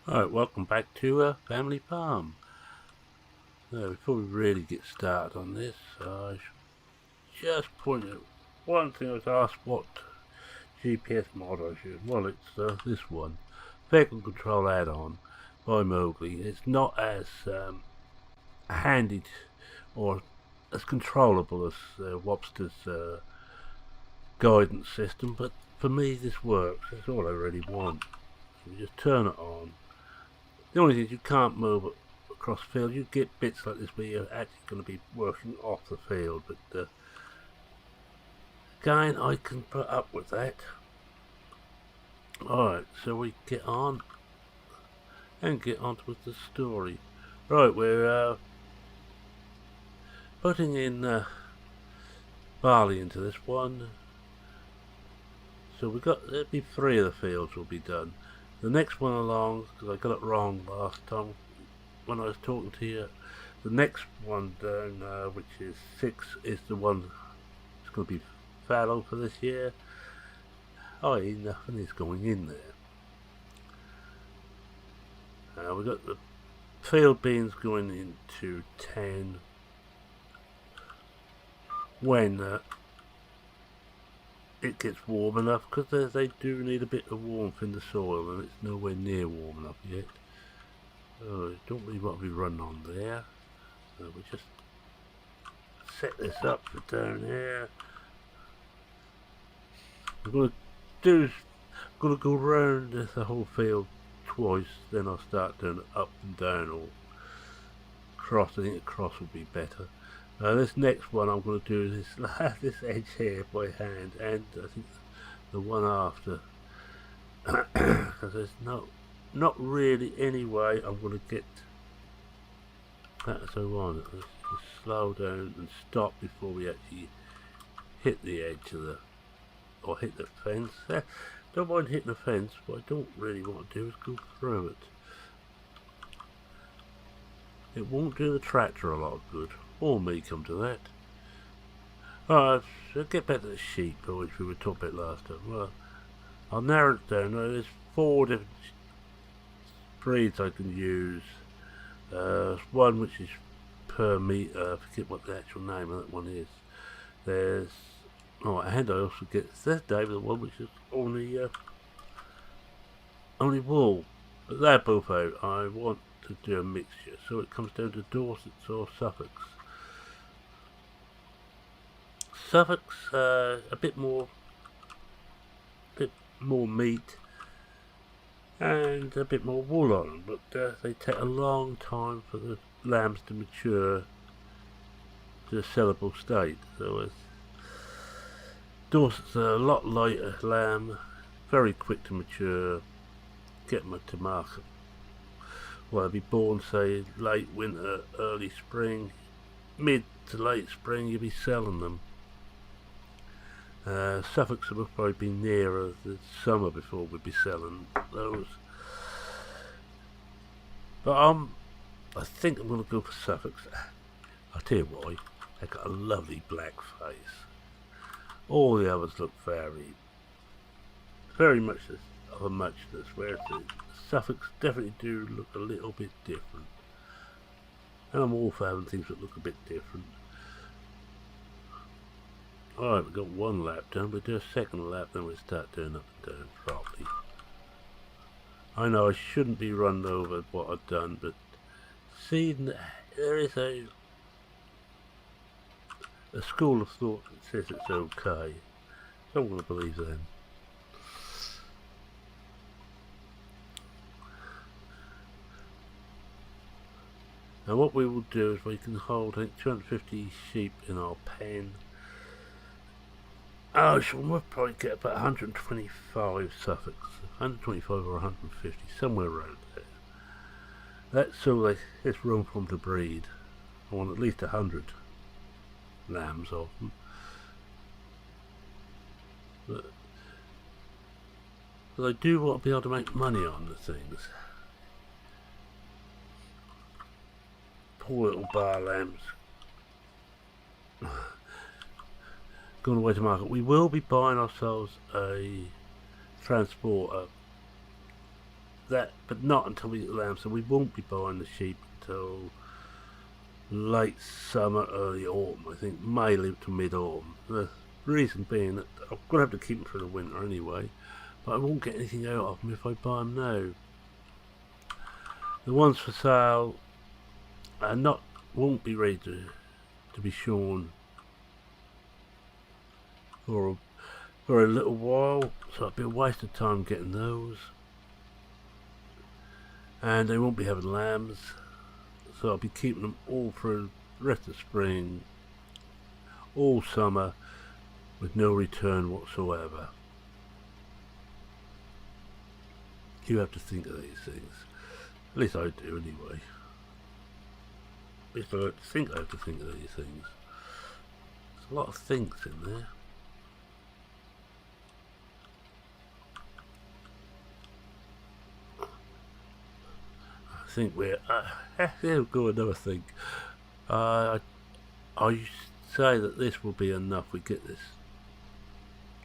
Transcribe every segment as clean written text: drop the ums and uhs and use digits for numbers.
Alright, welcome back to Family Farm. Now, before we really get started on this, I should just point out one thing. I was asked what GPS mod I should. Well, it's this one. Vehicle Control Add-on by Mowgli. It's not as handy or as controllable as Wobster's guidance system, but for me this works. That's all I really want. So you just turn it on. The only thing is you can't move across the field. You get bits like this where you're actually going to be working off the field, but again, I can put up with that. Alright, so we get on and get on with the story. Right, we're putting in barley into this one. So we got, there'll be 3 of the fields will be done. The next one along, because I got it wrong last time when I was talking to you, the next one down, which is 6, is the one that's going to be fallow for this year. i.e. nothing is going in there. We've got the field beans going into 10 when it gets warm enough, because they do need a bit of warmth in the soil and it's nowhere near warm enough yet. Don't really want to be running on there. We just set this up for down here. I'm going to go round the whole field twice, then I'll start doing it up and down or cross. I think a cross will be better. This next one I'm going to do this edge here by hand, and I think the one after, because there's not really any way I'm going to get that as I want it. Let's just slow down and stop before we actually hit the edge of the, or hit the fence. Don't mind hitting the fence, what I don't really want to do is go through it. It won't do the tractor a lot of good, or me come to that. Alright, so get back to the sheep, which we were talking about last time. Well, I'll narrow it down. There's 4 different breeds I can use. One which is per meter. I forget what the actual name of that one is. There's and I also get the one which is only wool. But they're both out. I want to do a mixture, so it comes down to Dorsets or Suffolks. Suffolks a bit more meat and a bit more wool on them, but they take a long time for the lambs to mature to a sellable state. So Dorset's a lot lighter lamb, very quick to mature, get them to market. Well, they'll be born, say, late winter, early spring, mid to late spring, you'll be selling them. Suffolks will probably be nearer the summer before we'll be selling those. But I think I'm going to go for Suffolks. I'll tell you why, they've got a lovely black face. All the others look very much of a muchness, whereas the Suffolks definitely do look a little bit different. And I'm all for having things that look a bit different. Alright, we've got 1 lap done. We'll do a second lap, then we'll start doing up and down properly. I know I shouldn't be running over what I've done, but see, there is a school of thought that says it's okay. So I'm going to believe them. Now what we will do is we can hold, I think, 250 sheep in our pen. Oh, so we'll probably get about 125 Suffolks, 125 or 150, somewhere around there. That's so there's room for them to breed. I want at least 100 lambs of them. But I do want to be able to make money on the things. Poor little bar lambs. Going away to market. We will be buying ourselves a transporter that, but not until we get the lambs. So we won't be buying the sheep until late summer, early autumn. I think May to mid-autumn. The reason being that I'm going to have to keep them for the winter anyway, but I won't get anything out of them if I buy them now. The ones for sale are won't be ready to be shorn for a little while, so it'll be a waste of time getting those. And they won't be having lambs, so I'll be keeping them all through the rest of spring, all summer, with no return whatsoever. You have to think of these things. At least I do anyway. At least I like to think I have to think of these things. There's a lot of things in there. I think we're... here go another thing. I say that this will be enough. We get this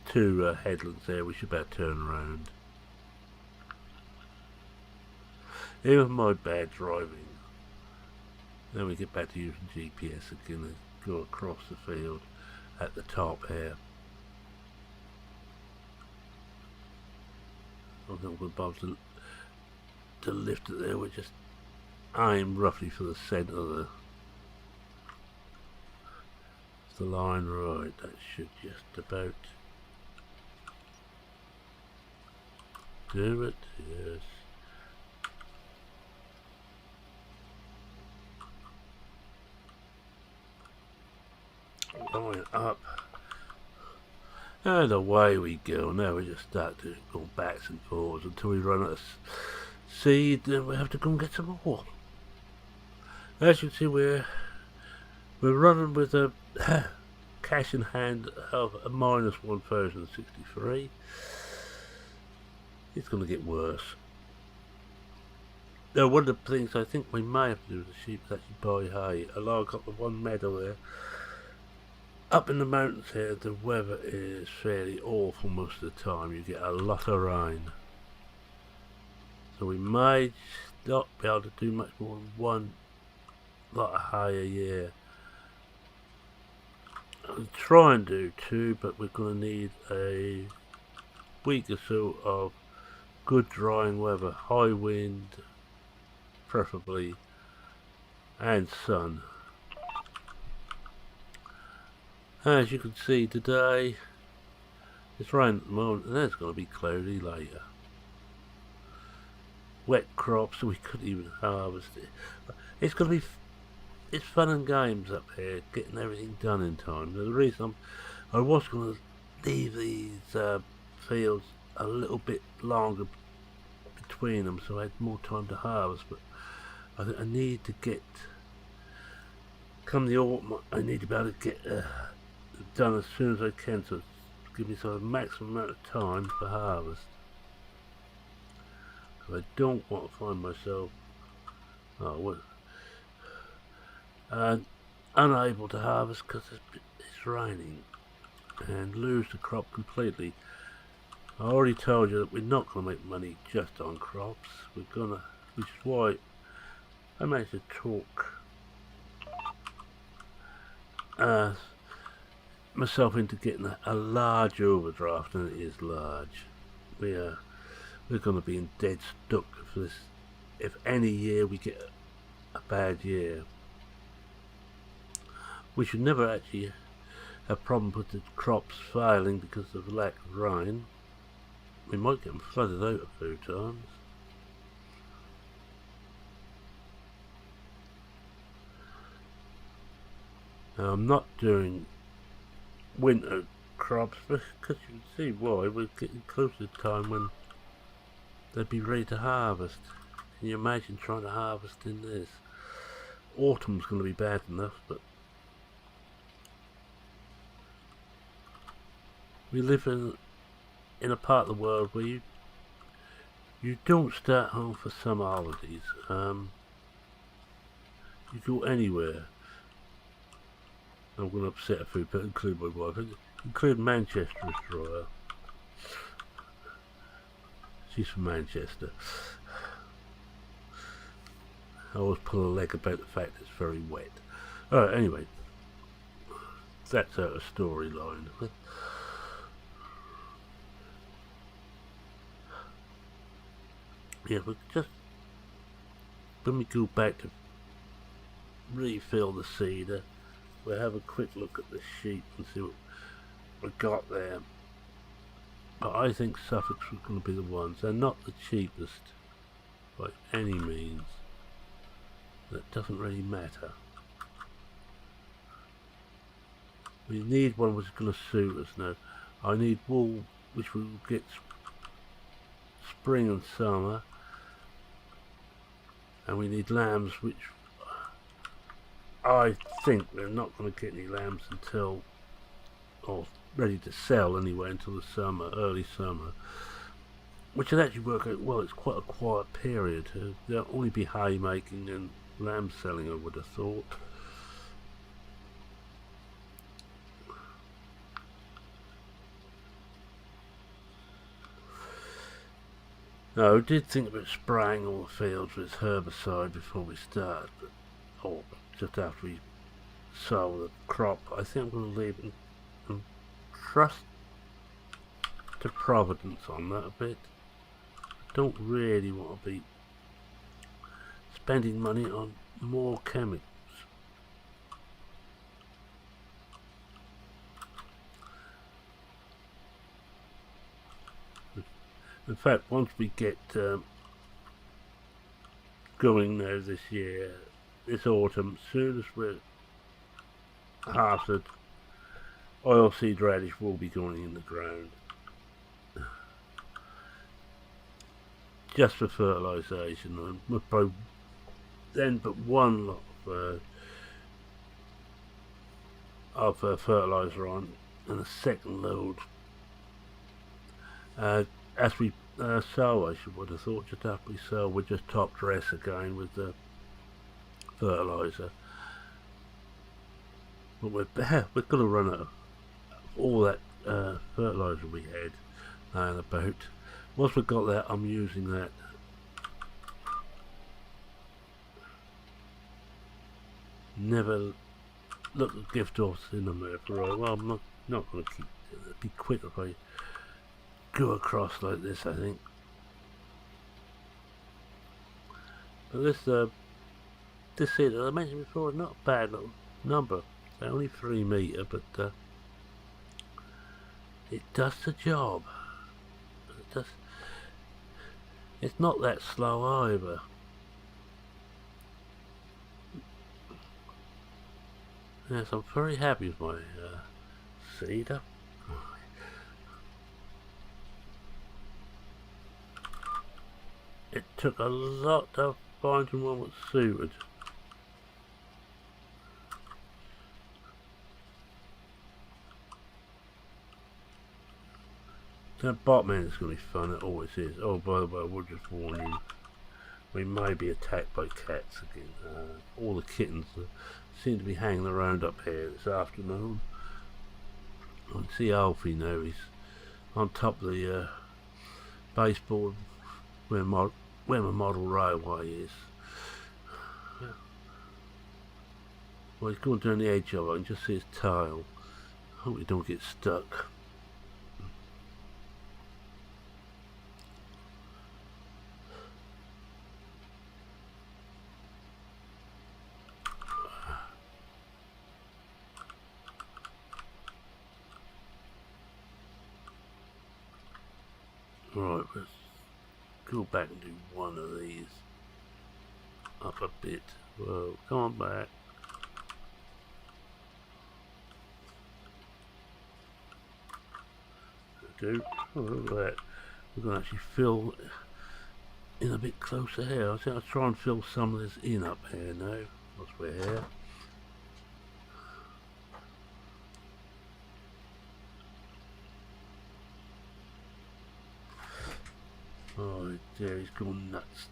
2 headlands there. We should better turn around. Even with my bad driving, then we get back to using GPS again and go across the field at the top here. I think we're above to lift it there. We just aim roughly for the centre of the line. Right, that should just about do it. Yes. Going up, and away we go. Now we just start to go backs and forwards until we run out of seed. Then we have to go and get some more. As you can see, we're running with a cash in hand of a minus 1063. It's going to get worse. Now, one of the things I think we may have to do with the sheep is actually buy hay. Although I've got the one meadow there. Up in the mountains here, the weather is fairly awful most of the time. You get a lot of rain. So we may not be able to do much more than one lot of hay a year. I'll try and do 2, but we're going to need a week or so of good drying weather. High wind, preferably, and sun. As you can see today, it's raining at the moment, and then it's going to be cloudy later. Wet crops, so we couldn't even harvest it. It's going to be, it's fun and games up here, getting everything done in time. The reason I was going to leave these fields a little bit longer between them, so I had more time to harvest. But I think I need to get, come the autumn, I need to be able to get done as soon as I can, so give me sort of maximum amount of time for harvest. Because I don't want to find myself unable to harvest because it's raining and lose the crop completely. I already told you that we're not going to make money just on crops. We're gonna, which is why I managed to talk myself into getting a large overdraft, and it is large. We're going to be in dead stuck for this. If any year we get a bad year, we should never actually have problems with the crops failing because of the lack of rain. We might get them flooded out a few times. Now, I'm not doing winter crops because you can see why. We're getting close to the time when they'd be ready to harvest. Can you imagine trying to harvest in this? Autumn's going to be bad enough, but we live in a part of the world where you don't start home for summer holidays. You go anywhere. I'm going to upset a few people, include my wife, include Manchester Roy. She's from Manchester. I always pull a leg about the fact it's very wet. Alright, anyway. That's out of storyline. Yeah, but just when we go back to refill the seeder, we'll have a quick look at the sheep and see what we got there. But I think Suffolk's are going to be the ones. They're not the cheapest by any means. That doesn't really matter. We need one which is going to suit us now. I need wool which will get spring and summer. And we need lambs which I think we're not going to get any lambs until, or ready to sell anyway, until the summer, early summer. Which would actually work out well. It's quite a quiet period. There'll only be hay making and lamb selling, I would have thought. No, I did think about spraying all the fields with herbicide before we start, or just after we sow the crop. I think I'm going to leave it and trust to Providence on that a bit. I don't really want to be spending money on more chemicals. In fact, once we get going now this year, this autumn, as soon as we're harvested, oilseed radish will be going in the ground. Just for fertilisation, and we'll probably then put one lot of fertiliser on, and a second load as we sow. I would have thought just after we sow, we'll just top dress again with the fertiliser. But we're going to run out of all that fertiliser we had and about. Once we've got that, I'm using that. Never look a gift horse in the mouth. Right? Well, I'm not going to keep. It'd be quick if I go across like this, I think. But this seed that I mentioned before is not a bad little number. It's only 3 metre, but it does the job. It does. It's not that slow either. Yes, I'm very happy with my seeder. It took a lot to find one that suited. That botman is going to be fun, it always is. Oh, by the way, I will just warn you, we may be attacked by cats again. All the kittens seem to be hanging around up here this afternoon. I can see Alfie now, he's on top of the baseboard where my model railway is. Well, he's going down the edge of it, I can just see his tail. I hope he don't get stuck. Right, let's go back and do one of these up a bit. Whoa, come on back. Do. Oh, look at that. We're going to actually fill in a bit closer here. I think I'll try and fill some of this in up here now, once we're here. Oh dear, he's gone nuts.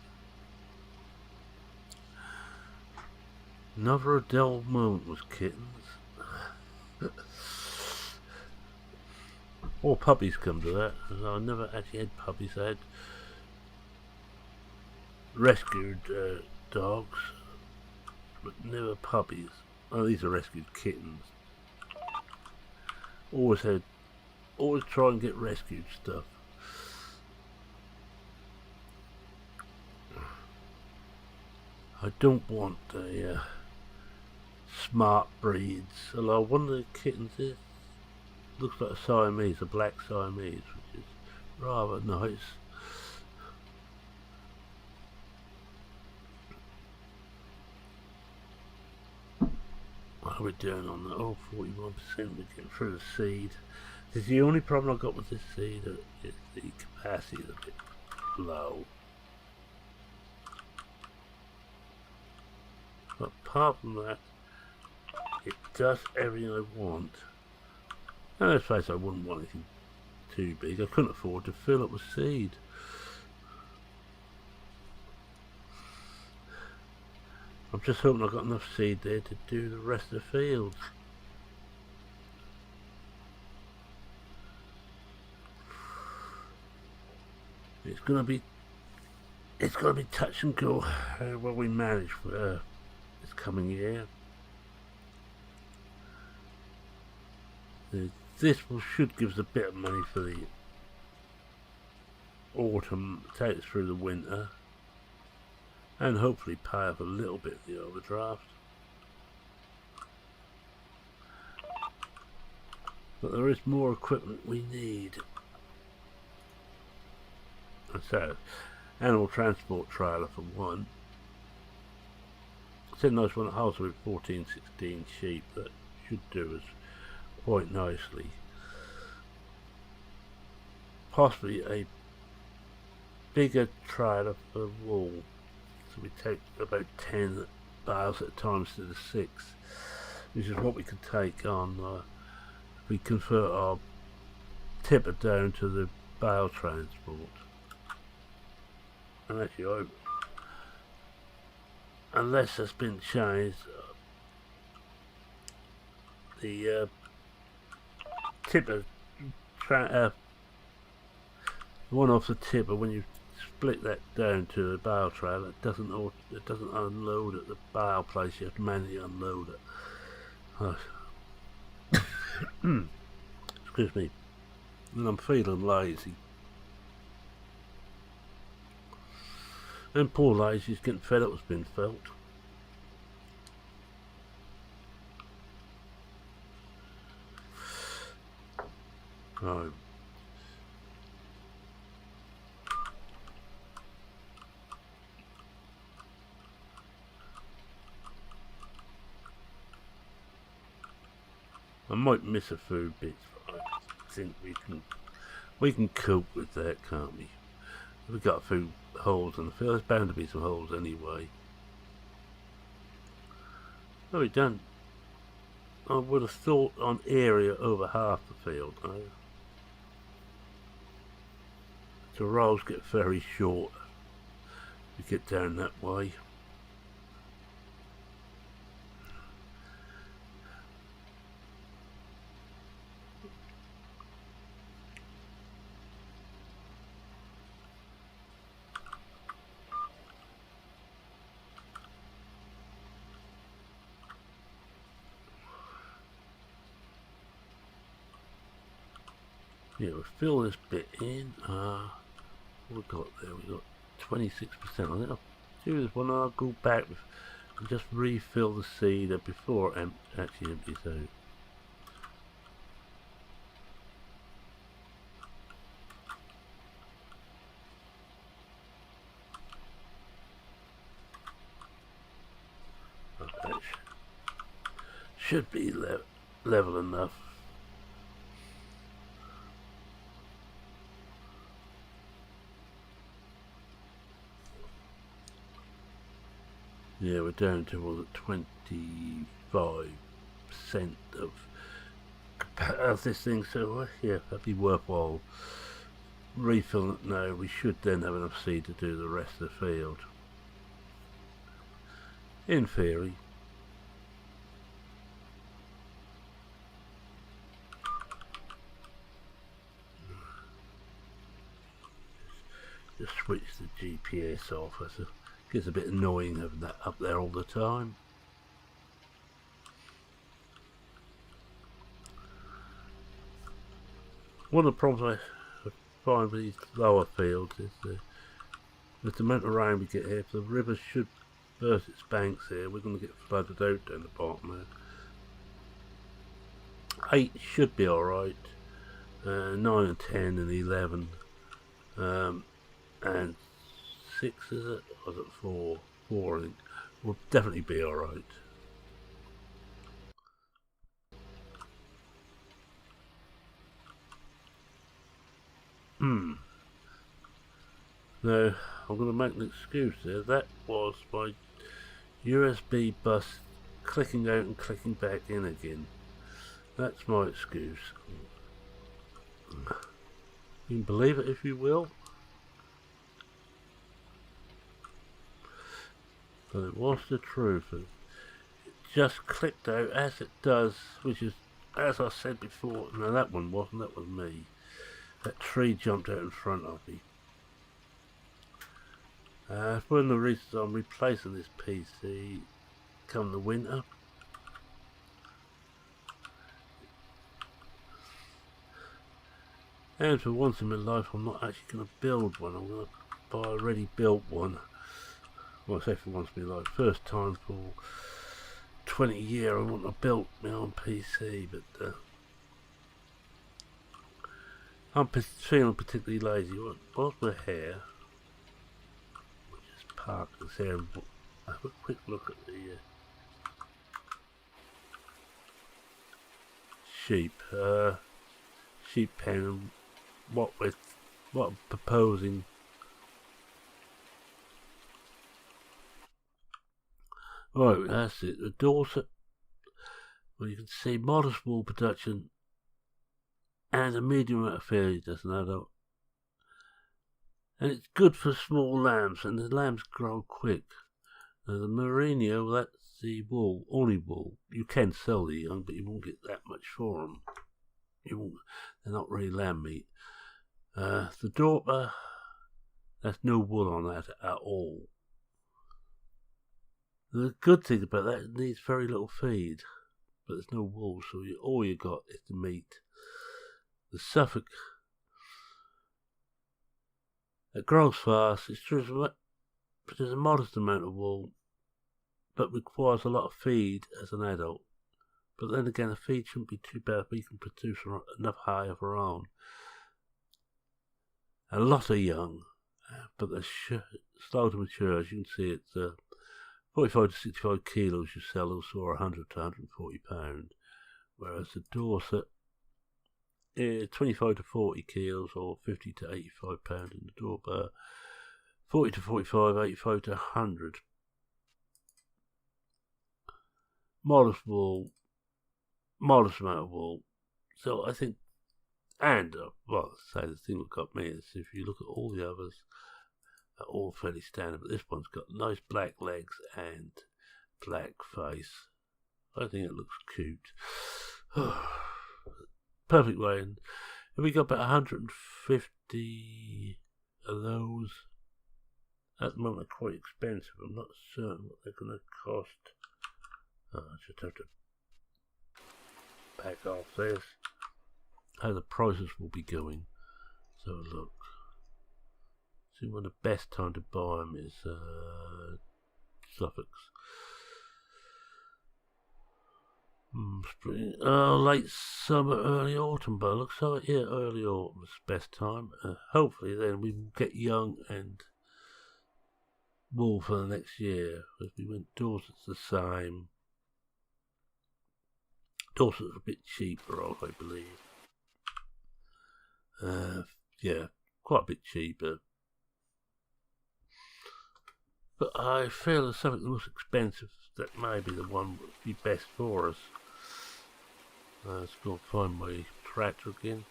Another dull moment was kittens. Or puppies come to that. I never actually had puppies. I had rescued dogs, but never puppies. Oh, these are rescued kittens. Always try and get rescued stuff. I don't want a smart breeds. Although one of the kittens looks like a Siamese, a black Siamese, which is rather nice. What are we doing on that? Oh, 41%. We're getting through the seed. This is the only problem I've got with this seed. Is the capacity is a bit low. But apart from that, it does everything I want. And let's face it, I wouldn't want anything too big. I couldn't afford to fill up with seed. I'm just hoping I've got enough seed there to do the rest of the fields. It's gonna be touch and go how well we manage for this coming year. This should give us a bit of money for the autumn, take us through the winter, and hopefully pay off a little bit of the overdraft. But there is more equipment we need. So, animal transport trailer for one. It's a nice one at house with 14-16 sheep that should do us quite nicely. Possibly a bigger trailer for wool. So we take about 10 bales at a time instead of 6, which is what we could take on. We convert our tipper down to the bale transport. And actually, unless that's been changed, the tipper, one off the tipper, when you split that down to the bale trailer, it doesn't unload at the bale place. You have to manually unload it. Excuse me. And I'm feeling lazy. And poor lazy's getting fed up with being felt. Right. I might miss a few bits, but I think we can cope with that, can't we? We've got a few holes in the field. There's bound to be some holes anyway. Oh, we done. I would have thought on area over half the field, though. The rows get very short. We get down that way. Yeah, we'll fill this bit in. What we got there? We got 26%. I think I'll do this one. I'll go back and just refill the seed before it actually empties out. Okay. Should be level enough. Yeah, we're down to 25% of this thing, so yeah, that'd be worthwhile refilling it now. We should then have enough seed to do the rest of the field, in theory. Just switch the GPS off as a Gets a bit annoying having that up there all the time. One of the problems I find with these lower fields is with the amount of rain we get here, if the river should burst its banks here, we're going to get flooded out down the bottom there. 8 should be alright, 9 and 10 and 11, and 6 is it? Or is it 4? 4 I think, will definitely be alright. Now, I'm going to make an excuse there. That was my USB bus clicking out and clicking back in again. That's my excuse. You can believe it if you will. But it was the truth. It just clicked out as it does, which is, as I said before, no, that one wasn't, that was me. That tree jumped out in front of me. One of the reasons I'm replacing this PC come the winter. And for once in my life I'm not actually going to build one, I'm going to buy a already built one. Well, I say for once in my life, first time for 20 years I want to build my own PC, but I'm feeling particularly lazy. What's my hair? Just park this here and have a quick look at the sheep pen and what I'm proposing. Right, that's it. The Dorset, well, you can see modest wool production and a medium amount of feed as an adult. And it's good for small lambs, and the lambs grow quick. Now the Merino, that's the wool, only wool. You can sell the young, but you won't get that much for them. You won't, they're not really lamb meat. The Dorper, there's no wool on that at all. The good thing about that, it needs very little feed, but there's no wool, so all you got is the meat. The Suffolk, it grows fast, it's just there's a modest amount of wool, but requires a lot of feed as an adult. But then again, the feed shouldn't be too bad, but you can produce enough hay of our own. A lot of young, but they're slow to mature. As you can see, it's 45 to 65 kilos you sell those for 100 to 140 pounds, whereas the Dorset is 25 to 40 kilos or 50 to 85 pounds in the Dorper, 40 to 45, 85 to 100. Modest wool, modest amount of wool. So I think, and well, say the thing that got me is if you look at all the others, are all fairly standard, but this one's got nice black legs and black face. I think it looks cute. Perfect way. And if we got about 150 of those, at the moment they're quite expensive. I'm not certain what they're going to cost. I just have to back off this. How the prices will be going. So look. See when the best time to buy them is Suffolk's. Spring, late summer, early autumn, but looks like yeah, early autumn is the best time. Hopefully then we will get young and wool for the next year. If we went Dorset's the same. Dorset's a bit cheaper off, I believe. Yeah, quite a bit cheaper. But I feel there's something the most expensive that may be the one that would be best for us. Let's go and find my tractor again.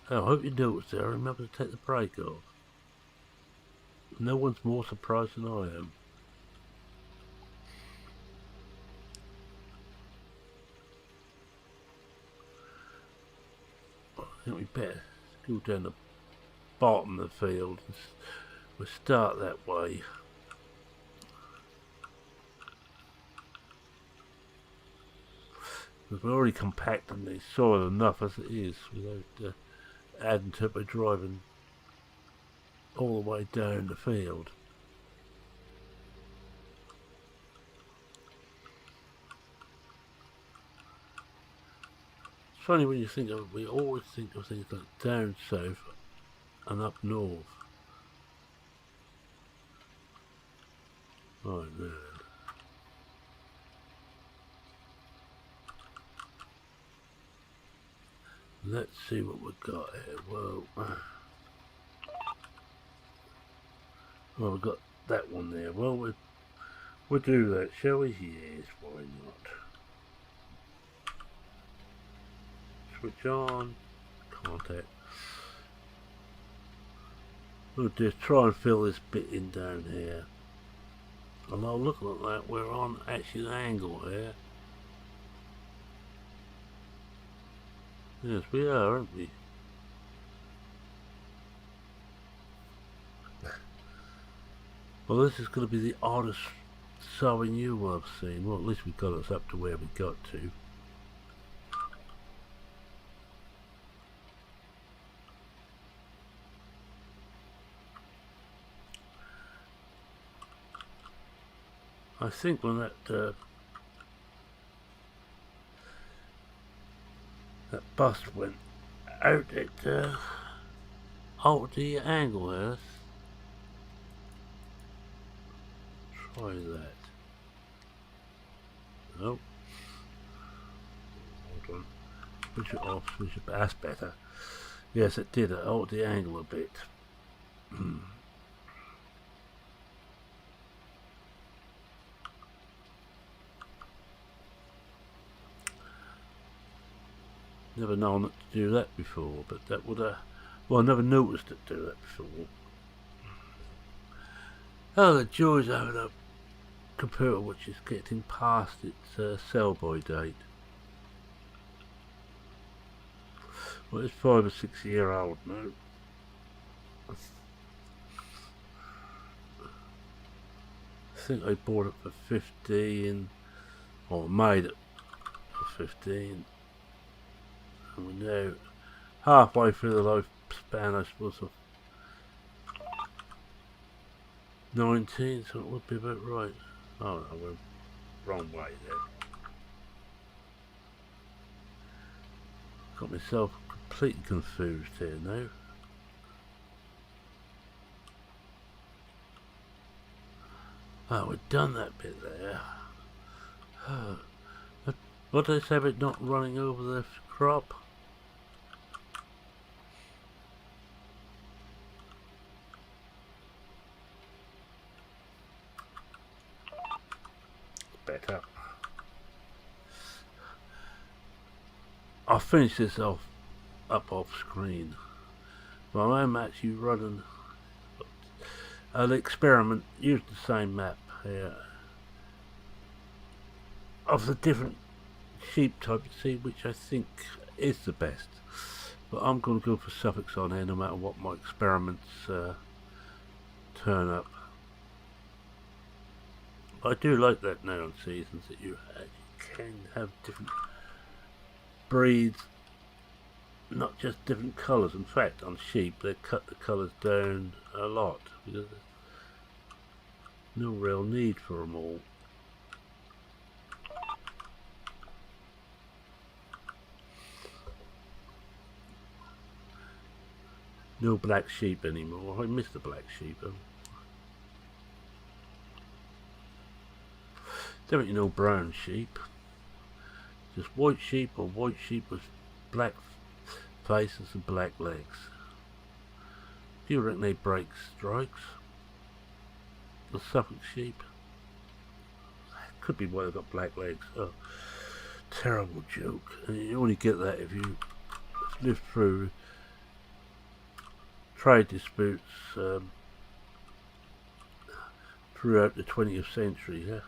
Oh, I hope you noticed there. Remember to take the brake off. No one's more surprised than I am. I think we better go down the bottom of the field. We'll start that way. Because we're already compacting the soil enough as it is without adding to it by driving all the way down the field. It's funny when you think of it, we always think of things like down south and up north. Oh no. Let's see what we've got here. Well, we've got that one there. Well, we'll do that, shall we? Yes, why not? Switch on. Contact. We'll just try and fill this bit in down here. And I'll look at that. We're on actually an angle here. Yes, we are, aren't we? Well, this is going to be the oddest sowing you I've seen. Well, at least we got us up to where we got to. I think when that bust went out, it altered the angle there. Try that. Nope. Hold on. Switch it off, switch it back. That's better. Yes, it did. It altered the angle a bit. Never known it to do that before, but that would well, I never noticed it do that before. Oh, the joys of having a computer which is getting past its sell-by date. Well, it's 5 or 6 year old now. I think I bought it for 15, or made it for 15. And we're now halfway through the lifespan, I suppose, of 19, so it would be about right. Oh no, we're wrong way there. Got myself completely confused here now. Oh, we've done that bit there. What did I say about not running over the crop? Better. I'll finish this off screen. Well, I'm actually running an experiment. Use the same map here of the different sheep type to see which I think is the best. But I'm going to go for suffix on here no matter what my experiments turn up. I do like that now on seasons that you can have different breeds, not just different colours. In fact, on sheep they cut the colours down a lot because there's no real need for them all. No black sheep anymore. I miss the black sheep. Definitely no brown sheep. Just white sheep or white sheep with black faces and black legs. Do you reckon they break strikes? The Suffolk sheep? Could be why they've got black legs. Oh, terrible joke. And you only get that if you live through trade disputes throughout the 20th century, yeah.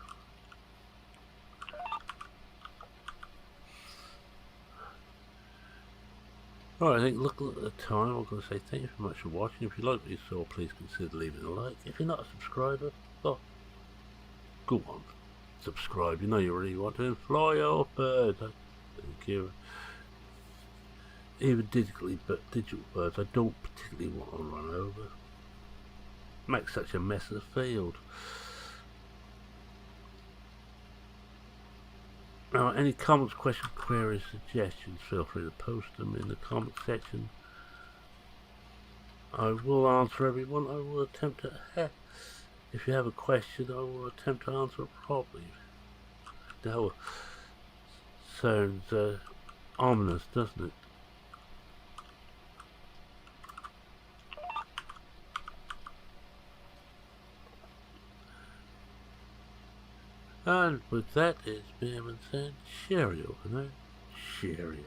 Alright, I think looking at the time, I'm going to say thank you very much for watching. If you like what you saw, please consider leaving a like. If you're not a subscriber, well, go on, subscribe. You know you really want to. Fly off, birds. Thank you. Even digitally, but digital birds, I don't particularly want to run over. Make such a mess of the field. Now, any comments, questions, queries, suggestions, feel free to post them in the comment section. I will answer everyone. I will attempt to. If you have a question, I will attempt to answer it properly. That sounds ominous, doesn't it? And with that, it's been saying cheerio, you know? Cheerio.